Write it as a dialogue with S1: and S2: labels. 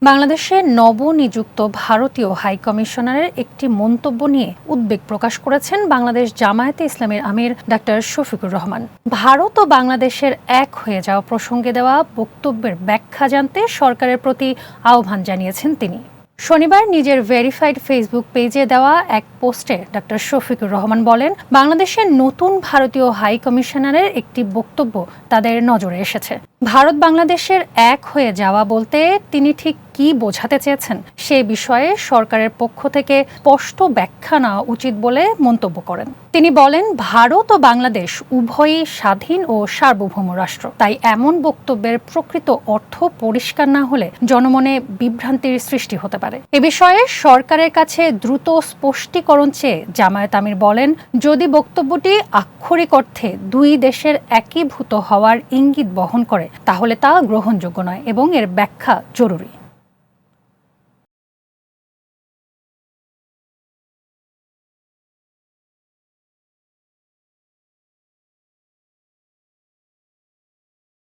S1: বাংলাদেশে নবনিযুক্ত ভারতীয় হাইকমিশনারের একটি মন্তব্য নিয়ে উদ্বেগ প্রকাশ করেছেন বাংলাদেশ জামায়াতে ইসলামীর আমির ডাক্তার শফিকুর রহমান। ভারত ও বাংলাদেশের এক হয়ে যাওয়া প্রসঙ্গে দেওয়া বক্তব্যের ব্যাখ্যা জানতে সরকারের প্রতি আহ্বান জানিয়েছেন তিনি। শনিবার নিজের ভেরিফাইড ফেসবুক পেজে দেওয়া এক পোস্টে ডাক্তার শফিকুর রহমান বলেন, বাংলাদেশের নতুন ভারতীয় হাই কমিশনারের একটি বক্তব্য তাদের নজরে এসেছে। ভারত বাংলাদেশের এক হয়ে যাওয়া বলতে তিনি ঠিক কি বোঝাতে চেয়েছেন সে বিষয়ে সরকারের পক্ষ থেকে স্পষ্ট ব্যাখ্যা নেওয়া উচিত বলে মন্তব্য করেন। তিনি বলেন, ভারত ও বাংলাদেশ উভয়ই স্বাধীন ও সার্বভৌম রাষ্ট্র, তাই এমন বক্তব্যের প্রকৃত অর্থ পরিষ্কার না হলে জনমনে বিভ্রান্তির সৃষ্টি হতে পারে। এ বিষয়ে সরকারের কাছে দ্রুত স্পষ্টীকরণ চেয়ে জামায়াত আমির বলেন, যদি বক্তব্যটি আক্ষরিক অর্থে দুই দেশের একীভূত হওয়ার ইঙ্গিত বহন করে তাহলে তা গ্রহণযোগ্য নয় এবং এর ব্যাখ্যা জরুরি।